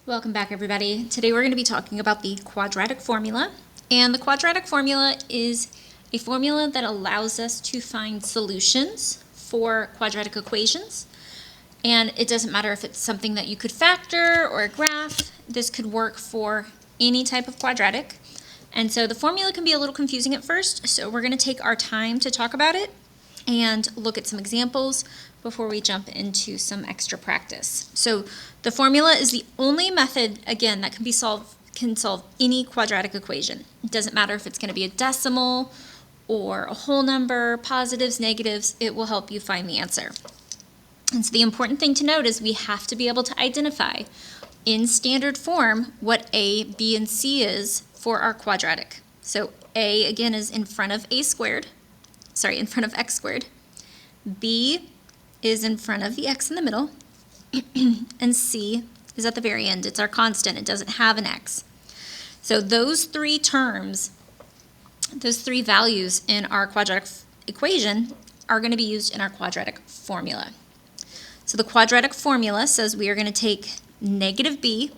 Welcome back, everybody. Today we're going to be talking about the quadratic formula. And the quadratic formula is a formula that allows us to find solutions for quadratic equations. And it doesn't matter if it's something that you could factor or a graph. This could work for any type of quadratic. And so the formula can be a little confusing at first, so we're going to take our time to talk about it and look at some examples before we jump into some extra practice. So the formula is the only method, again, that can solve any quadratic equation. It doesn't matter if it's going to be a decimal or a whole number, positives, negatives, it will help you find the answer. And so the important thing to note is we have to be able to identify in standard form what a, b, and c is for our quadratic. So a, again, is in front of x squared. B is in front of the x in the middle, and c is at the very end. It's our constant. It doesn't have an x. So those three terms, those three values in our quadratic equation are going to be used in our quadratic formula. So the quadratic formula says we are going to take negative b,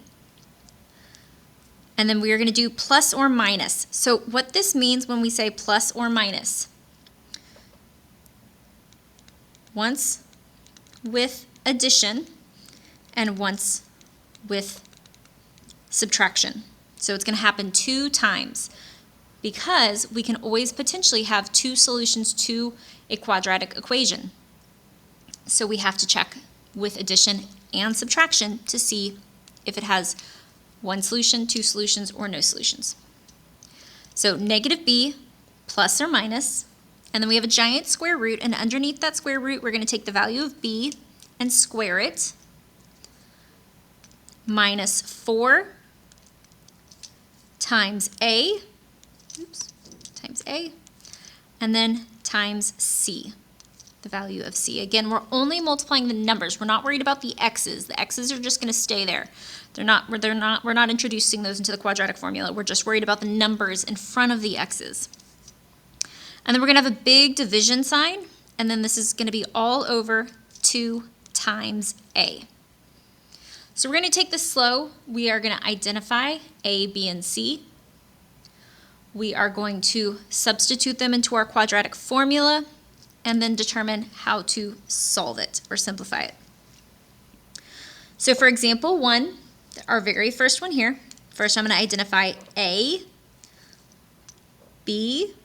and then we are going to do plus or minus. So what this means when we say plus or minus, once with addition and once with subtraction. So it's going to happen 2 times because we can always potentially have 2 solutions to a quadratic equation. So we have to check with addition and subtraction to see if it has 1 solution, 2 solutions, or no solutions. So negative b plus or minus, and then we have a giant square root, and underneath that square root we're going to take the value of b and square it, minus 4 times a, and then times c, the value of c. Again, we're only multiplying the numbers. We're not worried about the x's. The x's are just going to stay there. We're not introducing those into the quadratic formula. We're just worried about the numbers in front of the x's. And then we're going to have a big division sign, and then this is going to be all over 2 times a. So we're going to take this slow. We are going to identify a, b, and c. We are going to substitute them into our quadratic formula and then determine how to solve it or simplify it. So for example 1, our very first one here, first I'm going to identify a, b,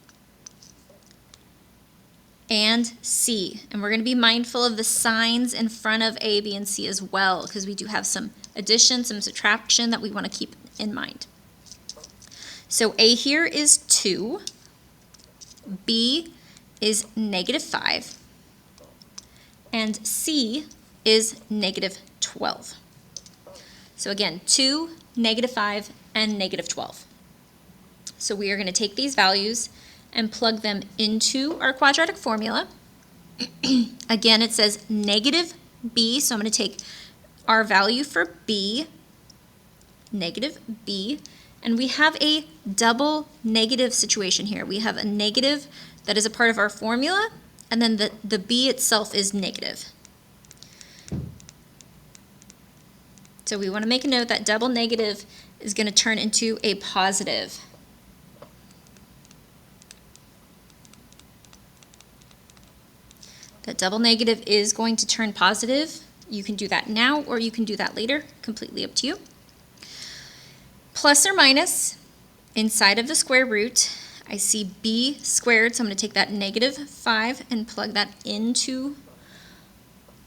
and c. And we're going to be mindful of the signs in front of a, b, and c as well, because we do have some addition, some subtraction that we want to keep in mind. So a here is 2, b is negative 5, and c is negative 12. So again, 2, negative 5, and negative 12. So we are going to take these values and plug them into our quadratic formula. Again, it says negative b, so I'm going to take our value for b, negative b, and we have a double negative situation here. We have a negative that is a part of our formula, and then the b itself is negative. So we want to make a note that double negative is going to turn into a positive. That double negative is going to turn positive. You can do that now or you can do that later, completely up to you. Plus or minus, inside of the square root, I see b squared, so I'm going to take that negative 5 and plug that into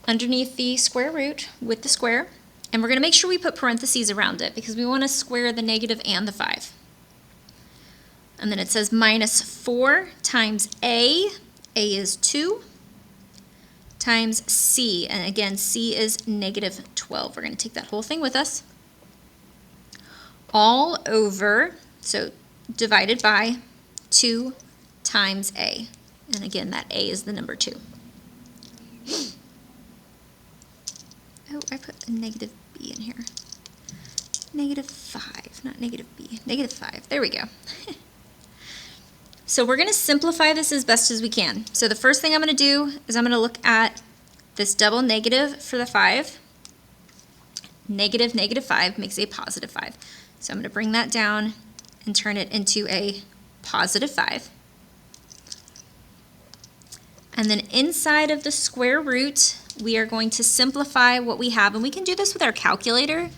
underneath the square root with the square. And we're going to make sure we put parentheses around it because we want to square the negative and the 5. And then it says minus 4 times a is 2, times c, and again, c is negative 12. We're going to take that whole thing with us. All over, so divided by 2 times a. And again, that a is the number 2. Oh, I put a negative b in here. Negative 5, not negative b, negative 5. There we go. So we're going to simplify this as best as we can. So the first thing I'm going to do is I'm going to look at this double negative for the 5. negative 5 makes a positive 5. So I'm going to bring that down and turn it into a positive 5. And then inside of the square root, we are going to simplify what we have. And we can do this with our calculator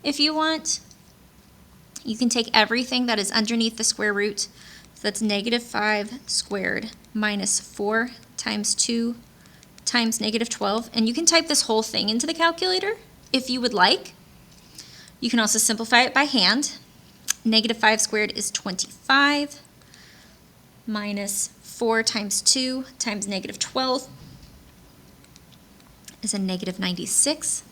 if you want. You can take everything that is underneath the square root. So that's negative 5 squared minus 4 times 2 times negative 12. And you can type this whole thing into the calculator if you would like. You can also simplify it by hand. Negative 5 squared is 25 minus 4 times 2 times negative 12 is a negative 96.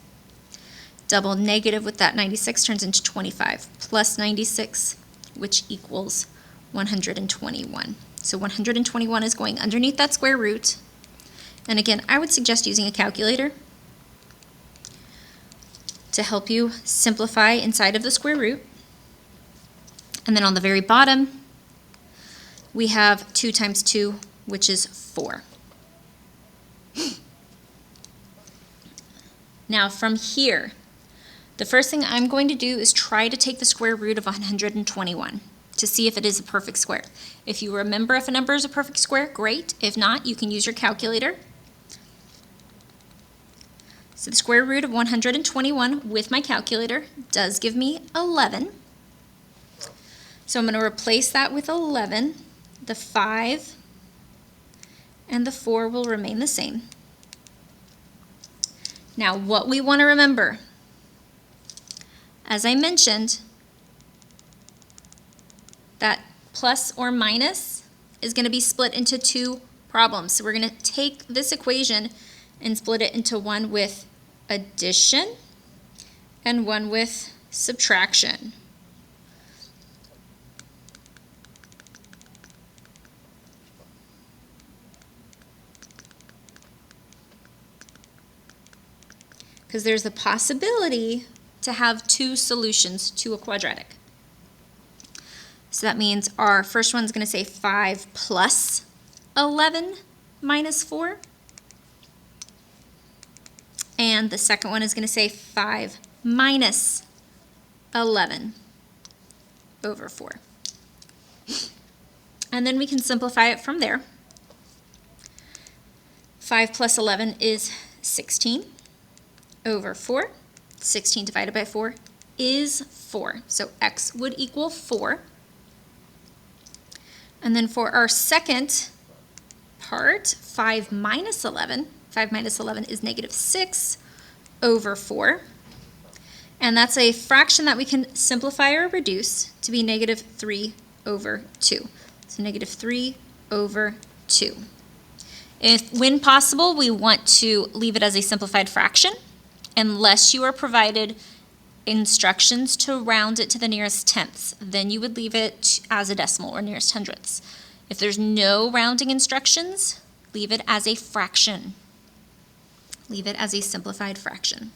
Double negative with that 96 turns into 25 plus 96, which equals 121. So 121 is going underneath that square root. And again, I would suggest using a calculator to help you simplify inside of the square root. And then on the very bottom, we have 2 times 2, which is 4. Now from here, the first thing I'm going to do is try to take the square root of 121 to see if it is a perfect square. If you remember if a number is a perfect square, great. If not, you can use your calculator. So the square root of 121 with my calculator does give me 11. So I'm going to replace that with 11. The 5 and the 4 will remain the same. Now what we want to remember, as I mentioned, that plus or minus is going to be split into 2 problems. So we're going to take this equation and split it into one with addition and one with subtraction. Because there's the possibility to have 2 solutions to a quadratic. So that means our first one's going to say 5 plus 11 minus 4. And the second one is going to say 5 minus 11 over 4. And then we can simplify it from there. 5 plus 11 is 16 over 4. 16 divided by 4 is 4. So x would equal 4. And then for our second part, 5 minus 11 is negative 6 over 4. And that's a fraction that we can simplify or reduce to be negative 3 over 2. So negative 3 over 2. When possible, we want to leave it as a simplified fraction, unless you are provided instructions to round it to the nearest tenths. Then you would leave it as a decimal or nearest hundredths. If there's no rounding instructions, leave it as a fraction. Leave it as a simplified fraction.